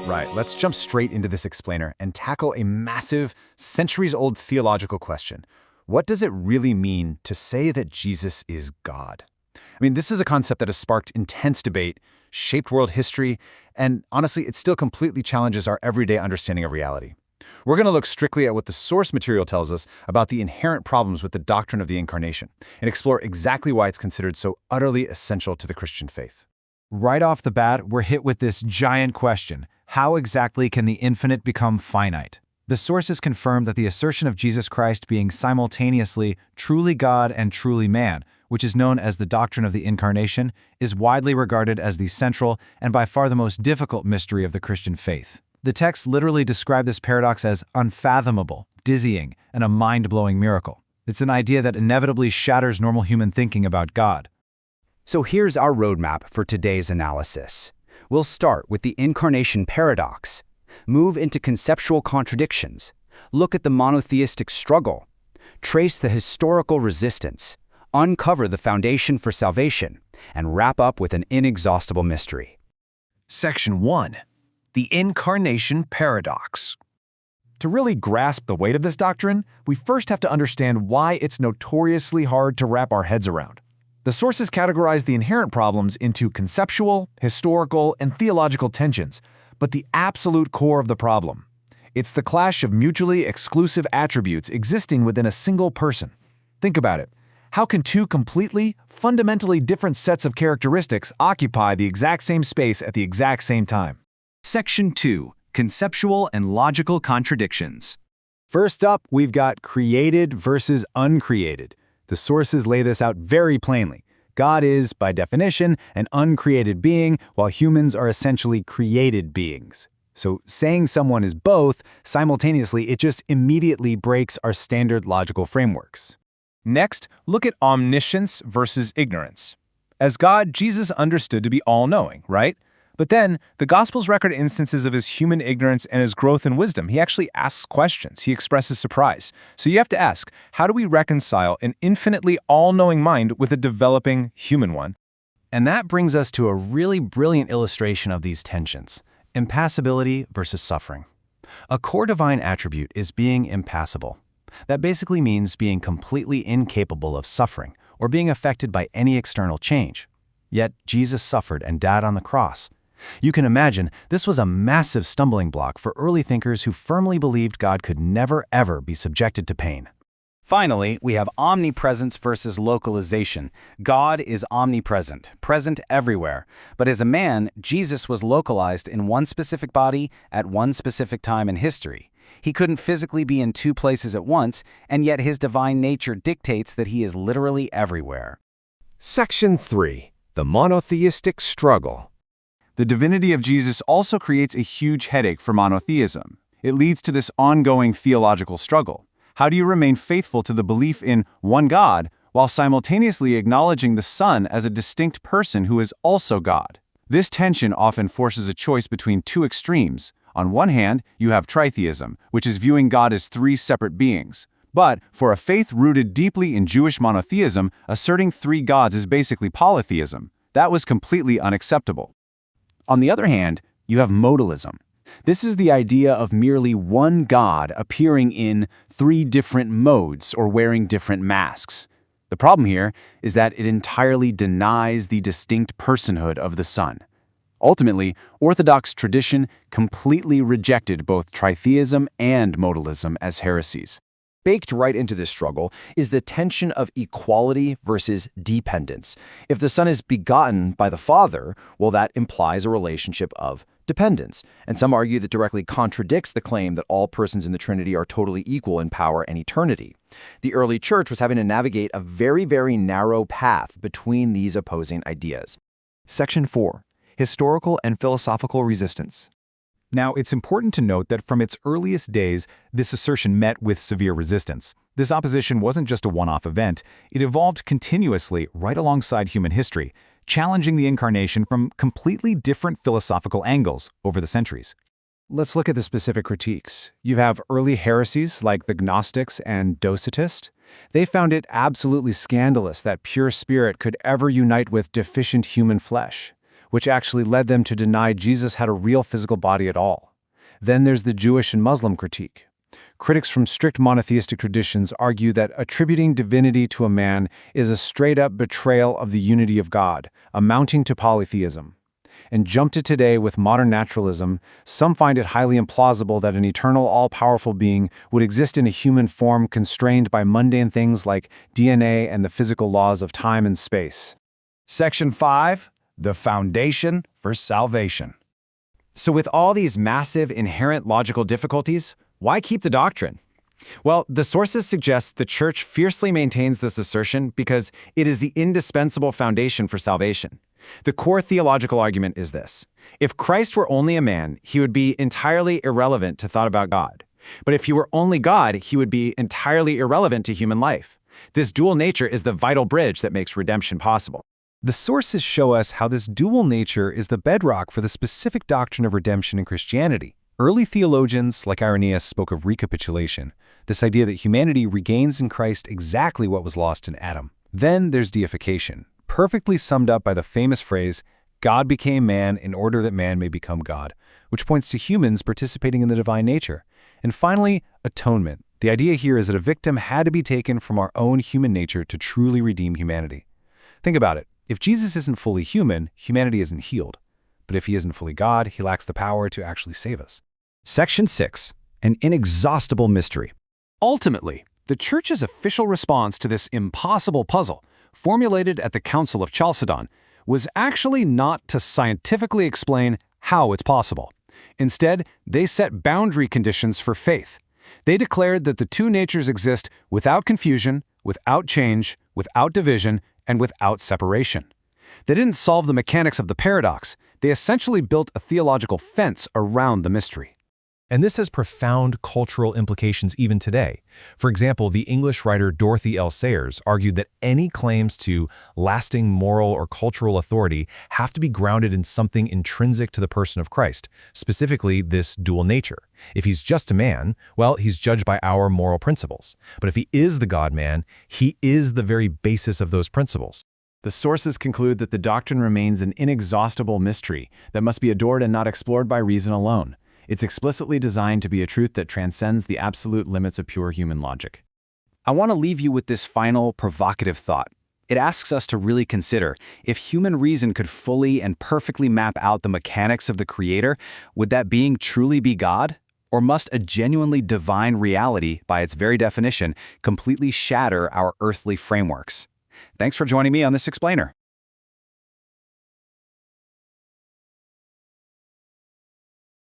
Right, let's jump straight into this explainer and tackle a massive, centuries-old theological question. What does it really mean to say that Jesus is God? This is a concept that has sparked intense debate, shaped world history, and honestly, it still completely challenges our everyday understanding of reality. We're going to look strictly at what the source material tells us about the inherent problems with the doctrine of the Incarnation, and explore exactly why it's considered so utterly essential to the Christian faith. Right off the bat, we're hit with this giant question. How exactly can the infinite become finite? The sources confirm that the assertion of Jesus Christ being simultaneously truly God and truly man, which is known as the doctrine of the Incarnation, is widely regarded as the central and by far the most difficult mystery of the Christian faith. The texts literally describe this paradox as unfathomable, dizzying, and a mind-blowing miracle. It's an idea that inevitably shatters normal human thinking about God. So here's our roadmap for today's analysis. We'll start with the incarnation paradox, move into conceptual contradictions, look at the monotheistic struggle, trace the historical resistance, uncover the foundation for salvation, and wrap up with an inexhaustible mystery. Section 1. The Incarnation Paradox. To really grasp the weight of this doctrine, we first have to understand why it's notoriously hard to wrap our heads around. The sources categorize the inherent problems into conceptual, historical, and theological tensions, but the absolute core of the problem. It's the clash of mutually exclusive attributes existing within a single person. Think about it. How can two completely, fundamentally different sets of characteristics occupy the exact same space at the exact same time? Section 2. Conceptual and logical contradictions. First up, we've got created versus uncreated. The sources lay this out very plainly. God is, by definition, an uncreated being, while humans are essentially created beings. So saying someone is both, simultaneously, it just immediately breaks our standard logical frameworks. Next, look at omniscience versus ignorance. As God, Jesus understood to be all-knowing, right? But then, the Gospels record instances of his human ignorance and his growth in wisdom. He actually asks questions. He expresses surprise. So you have to ask, how do we reconcile an infinitely all-knowing mind with a developing human one? And that brings us to a really brilliant illustration of these tensions: impassibility versus suffering. A core divine attribute is being impassible. That basically means being completely incapable of suffering or being affected by any external change. Yet Jesus suffered and died on the cross. You can imagine this was a massive stumbling block for early thinkers who firmly believed God could never, ever be subjected to pain. Finally, we have omnipresence versus localization. God is omnipresent, present everywhere. But as a man, Jesus was localized in one specific body at one specific time in history. He couldn't physically be in two places at once, and yet his divine nature dictates that he is literally everywhere. Section 3. The Monotheistic Struggle. The divinity of Jesus also creates a huge headache for monotheism. It leads to this ongoing theological struggle. How do you remain faithful to the belief in one God while simultaneously acknowledging the Son as a distinct person who is also God? This tension often forces a choice between two extremes. On one hand, you have tritheism, which is viewing God as three separate beings. But for a faith rooted deeply in Jewish monotheism, asserting three gods is basically polytheism. That was completely unacceptable. On the other hand, you have modalism. This is the idea of merely one God appearing in three different modes or wearing different masks. The problem here is that it entirely denies the distinct personhood of the Son. Ultimately, Orthodox tradition completely rejected both tritheism and modalism as heresies. Baked right into this struggle is the tension of equality versus dependence. If the Son is begotten by the Father, well, that implies a relationship of dependence. And some argue that directly contradicts the claim that all persons in the Trinity are totally equal in power and eternity. The early church was having to navigate a very, very narrow path between these opposing ideas. Section 4. Historical and philosophical resistance. Now, it's important to note that from its earliest days, this assertion met with severe resistance. This opposition wasn't just a one-off event. It evolved continuously right alongside human history, challenging the Incarnation from completely different philosophical angles over the centuries. Let's look at the specific critiques. You have early heresies like the Gnostics and Docetists. They found it absolutely scandalous that pure spirit could ever unite with deficient human flesh. which actually led them to deny Jesus had a real physical body at all. Then there's the Jewish and Muslim critique. Critics from strict monotheistic traditions argue that attributing divinity to a man is a straight-up betrayal of the unity of God, amounting to polytheism. And jump to today with modern naturalism, some find it highly implausible that an eternal, all-powerful being would exist in a human form constrained by mundane things like DNA and the physical laws of time and space. Section 5. The foundation for salvation. So with all these massive inherent logical difficulties, why keep the doctrine? Well, the sources suggest the Church fiercely maintains this assertion because it is the indispensable foundation for salvation. The core theological argument is this: if Christ were only a man, he would be entirely irrelevant to thought about God. But if he were only God, he would be entirely irrelevant to human life. This dual nature is the vital bridge that makes redemption possible. The sources show us how this dual nature is the bedrock for the specific doctrine of redemption in Christianity. Early theologians like Irenaeus spoke of recapitulation, this idea that humanity regains in Christ exactly what was lost in Adam. Then there's deification, perfectly summed up by the famous phrase, "God became man in order that man may become God," which points to humans participating in the divine nature. And finally, atonement. The idea here is that a victim had to be taken from our own human nature to truly redeem humanity. Think about it. If Jesus isn't fully human, humanity isn't healed. But if he isn't fully God, he lacks the power to actually save us. Section 6. An inexhaustible mystery. Ultimately, the Church's official response to this impossible puzzle, formulated at the Council of Chalcedon, was actually not to scientifically explain how it's possible. Instead, they set boundary conditions for faith. They declared that the two natures exist without confusion, without change, without division, and without separation. They didn't solve the mechanics of the paradox. They essentially built a theological fence around the mystery. And this has profound cultural implications even today. For example, the English writer Dorothy L. Sayers argued that any claims to lasting moral or cultural authority have to be grounded in something intrinsic to the person of Christ, specifically this dual nature. If he's just a man, well, he's judged by our moral principles. But if he is the God-man, he is the very basis of those principles. The sources conclude that the doctrine remains an inexhaustible mystery that must be adored and not explored by reason alone. It's explicitly designed to be a truth that transcends the absolute limits of pure human logic. I want to leave you with this final provocative thought. It asks us to really consider, if human reason could fully and perfectly map out the mechanics of the Creator, would that being truly be God? Or must a genuinely divine reality, by its very definition, completely shatter our earthly frameworks? Thanks for joining me on this explainer.